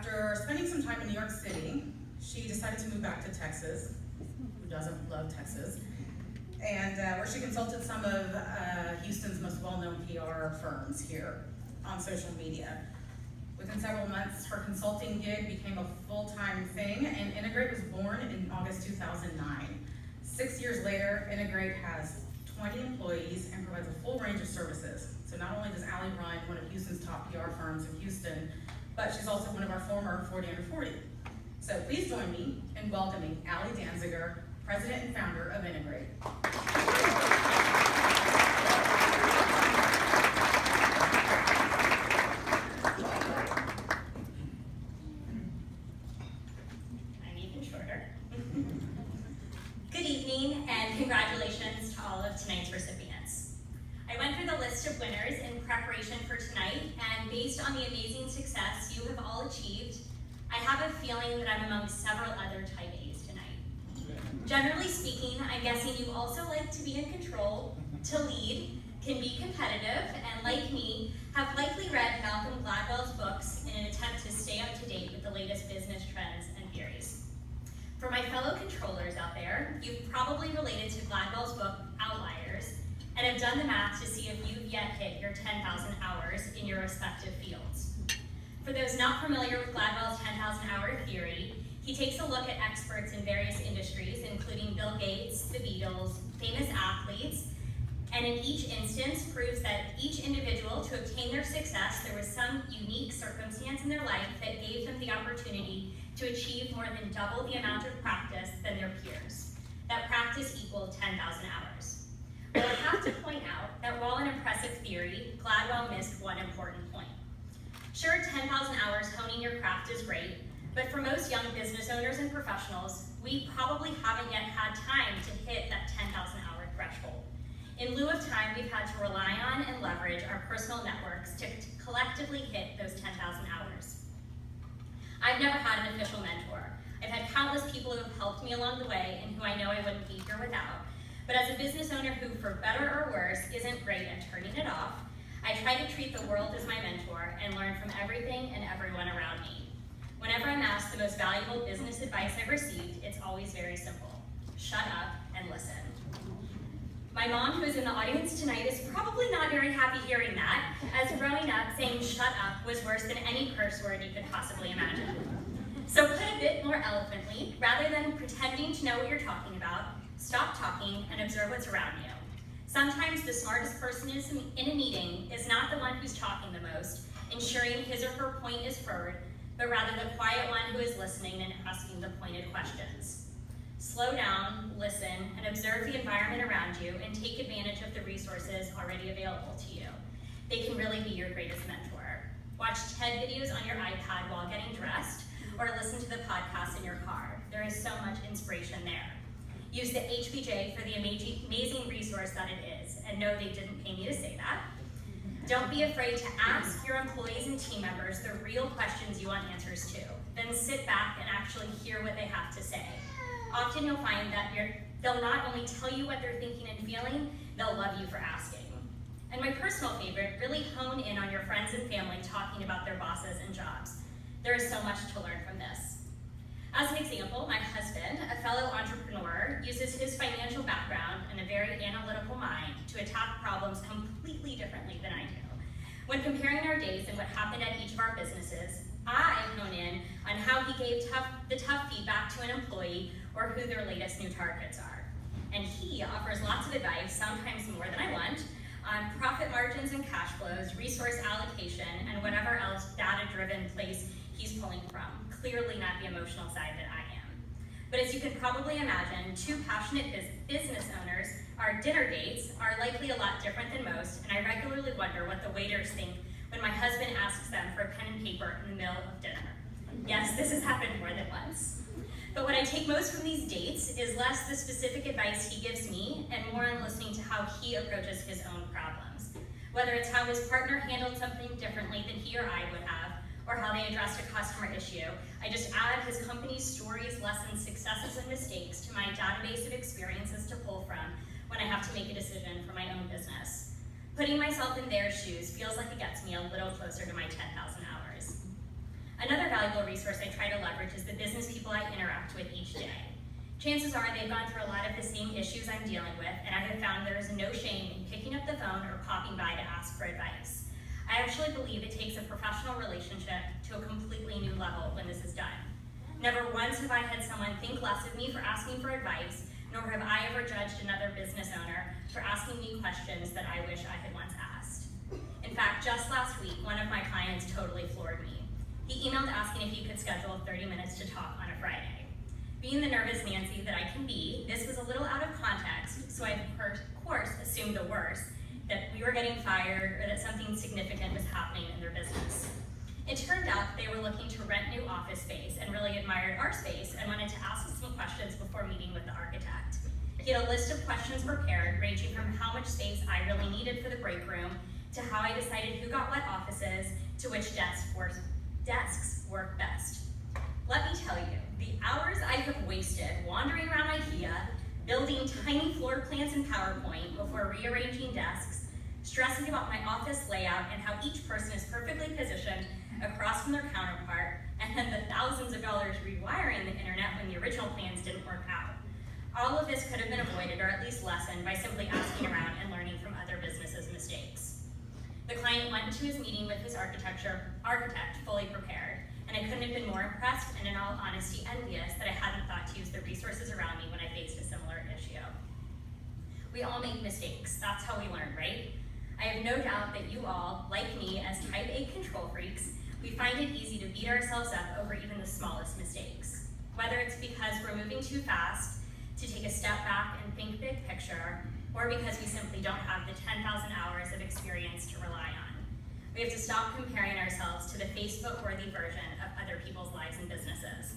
After spending some time in New York City, she decided to move back to Texas. Who doesn't love Texas? And where she consulted some of Houston's most well-known PR firms here on social media. Within several months, her consulting gig became a full-time thing, and Integrate was born in August 2009. 6 years later, Integrate has 20 employees and provides a full range of services. So not only does Allie run one of Houston's top PR firms in Houston, but she's also one of our former 40 Under 40. So please join me in welcoming Allie Danziger, President and founder of Integrate. I'm even shorter. Good evening and congratulations to all of tonight's recipients. I went through the list of winners in preparation for tonight, and based on the amazing success you have all achieved, I have a feeling that I'm among several other type A's tonight. Generally speaking, I'm guessing you also like to be in control, to lead, can be competitive, and like me, have likely read Malcolm Gladwell's books in an attempt to stay up to date with the latest business trends and theories. For my fellow controllers out there, you've probably related to Gladwell's book, Outliers, and have done the math to see if you've yet hit your 10,000 hours in your respective fields. For those not familiar with Gladwell's 10,000 hour theory, he takes a look at experts in various industries, including Bill Gates, the Beatles, famous athletes, and in each instance proves that each individual, to obtain their success, there was some unique circumstance in their life that gave them the opportunity to achieve more than double the amount of practice than their peers. That practice equaled 10,000 hours. Well, I have to point out that while an impressive theory, Gladwell missed one important point. Sure, 10,000 hours honing your craft is great, but for most young business owners and professionals, we probably haven't yet had time to hit that 10,000 hour threshold. In lieu of time, we've had to rely on and leverage our personal networks to collectively hit those 10,000 hours. I've never had an official mentor. I've had countless people who have helped me along the way and who I know I wouldn't be here without. But as a business owner who, for better or worse, isn't great at turning it off, I try to treat the world as my mentor and learn from everything and everyone around me. Whenever I'm asked the most valuable business advice I've received, it's always very simple. Shut up and listen. My mom, who is in the audience tonight, is probably not very happy hearing that, as growing up, saying shut up was worse than any curse word you could possibly imagine. So put a bit more eloquently, rather than pretending to know what you're talking about, stop talking and observe what's around you. Sometimes the smartest person in a meeting is not the one who's talking the most, ensuring his or her point is heard, but rather the quiet one who is listening and asking the pointed questions. Slow down, listen, and observe the environment around you and take advantage of the resources already available to you. They can really be your greatest mentor. Watch TED videos on your iPad while getting dressed, or listen to the podcast in your car. There is so much inspiration there. Use the HBJ for the amazing resource that it is, and no, they didn't pay me to say that. Don't be afraid to ask your employees and team members the real questions you want answers to. Then sit back and actually hear what they have to say. Often you'll find that they'll not only tell you what they're thinking and feeling, they'll love you for asking. And my personal favorite, really hone in on your friends and family talking about their bosses and jobs. There is so much to learn from this. As an example, my husband, a fellow entrepreneur, uses his financial background and a very analytical mind to attack problems completely differently than I do. When comparing our days and what happened at each of our businesses, I hone in on how he gave the tough feedback to an employee or who their latest new targets are. And he offers lots of advice, sometimes more than I want, on profit margins and cash flows, resource allocation, and whatever else data-driven place he's pulling from. Clearly not the emotional side that I am. But as you can probably imagine, two passionate business owners, our dinner dates are likely a lot different than most, and I regularly wonder what the waiters think when my husband asks them for a pen and paper in the middle of dinner. Yes, this has happened more than once. But what I take most from these dates is less the specific advice he gives me and more on listening to how he approaches his own problems. Whether it's how his partner handled something differently than he or I would have, or how they addressed a customer issue, I just add his company's stories, lessons, successes, and mistakes to my database of experiences to pull from when I have to make a decision for my own business. Putting myself in their shoes feels like it gets me a little closer to my 10,000 hours. Another valuable resource I try to leverage is the business people I interact with each day. Chances are they've gone through a lot of the same issues I'm dealing with, and I have found there is no shame in picking up the phone or popping by to ask for advice. I actually believe it takes a professional relationship to a completely new level when this is done. Never once have I had someone think less of me for asking for advice, nor have I ever judged another business owner for asking me questions that I wish I had once asked. In fact, just last week, one of my clients totally floored me. He emailed asking if he could schedule 30 minutes to talk on a Friday. Being the nervous Nancy that I can be, this was a little out of context, so I of course assumed the worst, that we were getting fired or that something significant was happening in their business. It turned out they were looking to rent new office space and really admired our space and wanted to ask us some questions before meeting with the architect. He had a list of questions prepared, ranging from how much space I really needed for the break room, to how I decided who got what offices, to which desks work best. Let me tell you, the hours I have wasted wandering around IKEA, building tiny floor plans in PowerPoint before rearranging desks, stressing about my office layout and how each person is perfectly positioned across from their counterpart, and then the thousands of dollars rewiring the internet when the original plans didn't work out. All of this could have been avoided or at least lessened by simply asking around and learning from other businesses' mistakes. The client went into his meeting with his architect fully prepared, and I couldn't have been more impressed and in all honesty envious that I hadn't thought to use the resources around me when I faced a similar issue. We all make mistakes, that's how we learn, right? I have no doubt that you all, like me, as type A control freaks, we find it easy to beat ourselves up over even the smallest mistakes. Whether it's because we're moving too fast to take a step back and think big picture, or because we simply don't have the 10,000 hours of experience to rely on. We have to stop comparing ourselves to the Facebook-worthy version of other people's lives and businesses.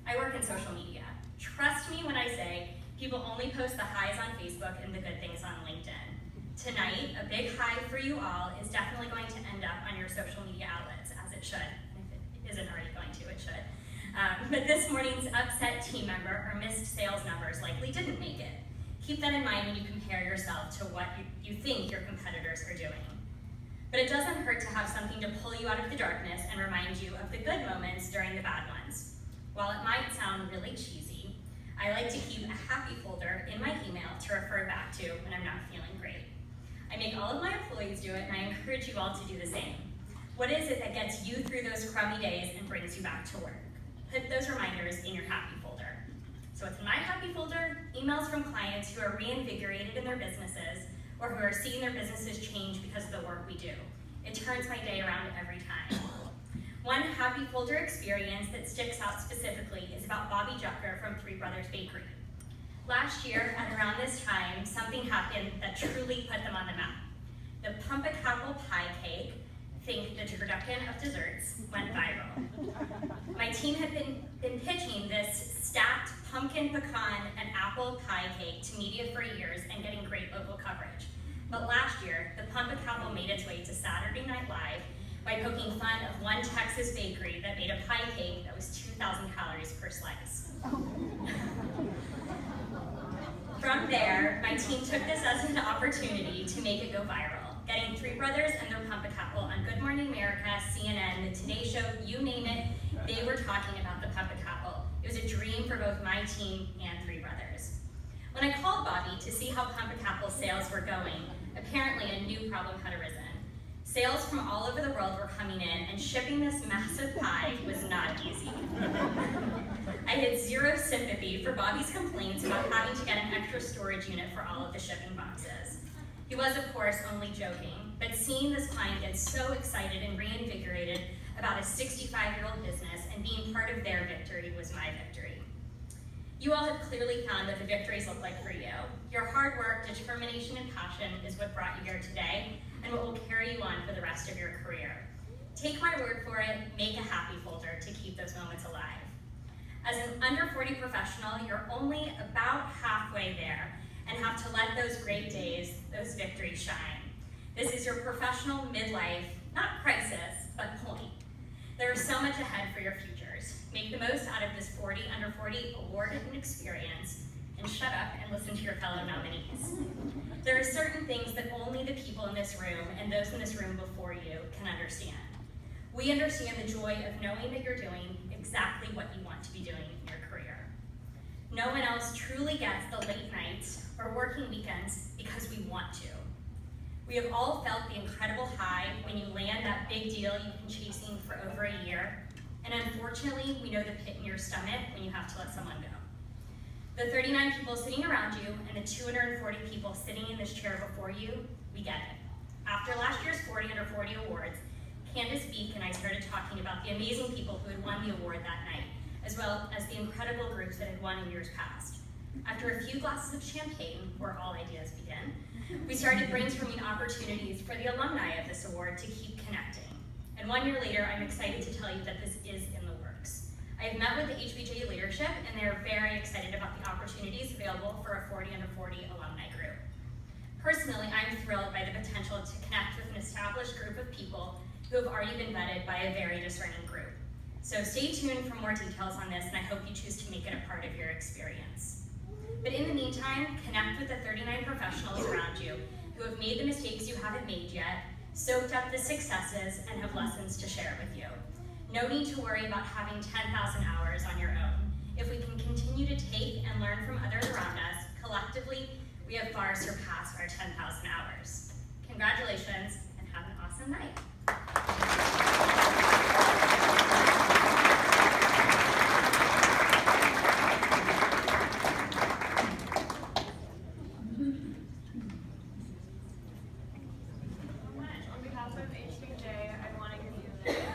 I work in social media. Trust me when I say people only post the highs on Facebook and the good things on LinkedIn. Tonight, a big hi for you all is definitely going to end up on your social media outlets, as it should. And if it isn't already going to, it should. But this morning's upset team member or missed sales numbers likely didn't make it. Keep that in mind when you compare yourself to what you think your competitors are doing. But it doesn't hurt to have something to pull you out of the darkness and remind you of the good moments during the bad ones. While it might sound really cheesy, I like to keep a happy folder in my email to refer back to when I'm not feeling great. I make all of my employees do it, and I encourage you all to do the same. What is it that gets you through those crummy days and brings you back to work? Put those reminders in your happy folder. So it's my happy folder, emails from clients who are reinvigorated in their businesses or who are seeing their businesses change because of the work we do. It turns my day around every time. One happy folder experience that sticks out specifically is about Bobby Jucker from Three Brothers Bakery. Last year, at around this time, something happened that truly put them on the map. The pumpkin apple pie cake, think the turducken of desserts, went viral. My team had been pitching this stacked pumpkin, pecan, and apple pie cake to media for years and getting great local coverage. But last year, the pumpkin apple made its way to Saturday Night Live by poking fun of one Texas bakery that made a pie cake that was 2,000 calories per slice. From there, my team took this as an opportunity to make it go viral, getting Three Brothers and their pumpkin apple on Good Morning America, CNN, The Today Show, you name it, they were talking about the pumpkin apple. It was a dream for both my team and Three Brothers. When I called Bobby to see how pumpkin apple sales were going, apparently a new problem had arisen. Sales from all over the world were coming in, and shipping this massive pie was not easy. I had zero sympathy for Bobby's complaints about having to get an extra storage unit for all of the shipping boxes. He was, of course, only joking, but seeing this client get so excited and reinvigorated about a 65-year-old business and being part of their victory was my victory. You all have clearly found what the victories look like for you. Your hard work, determination, and passion is what brought you here today and what will carry you on for the rest of your career. Take my word for it, make a happy folder to keep those moments alive. As an under 40 professional, you're only about halfway there and have to let those great days, those victories shine. This is your professional midlife, not crisis, but point. There is so much ahead for your futures. Make the most out of this 40 under 40 award and experience, and shut up and listen to your fellow nominees. There are certain things that only the people in this room and those in this room before you can understand. We understand the joy of knowing that you're doing exactly what you want to be doing in your career. No one else truly gets the late nights or working weekends because we want to. We have all felt the incredible high when you land that big deal you've been chasing for over a year, and unfortunately, we know the pit in your stomach when you have to let someone go. The 39 people sitting around you and the 240 people sitting in this chair before you, we get it. After last year's 40 Under 40 awards, Candace Beek and I started talking about the amazing people who had won the award that night, as well as the incredible groups that had won in years past. After a few glasses of champagne, where all ideas begin, we started brainstorming opportunities for the alumni of this award to keep connecting. And 1 year later, I'm excited to tell you that this is in the works. I have met with the HBJ leadership, and they're very excited about the opportunities available for a 40 Under 40 alumni group. Personally, I'm thrilled by the potential to connect with an established group of people who have already been vetted by a very discerning group. So stay tuned for more details on this, and I hope you choose to make it a part of your experience. But in the meantime, connect with the 39 professionals around you who have made the mistakes you haven't made yet, soaked up the successes, and have lessons to share with you. No need to worry about having 10,000 hours on your own. If we can continue to take and learn from others around us, collectively, we have far surpassed our 10,000 hours. Congratulations, and have an awesome night.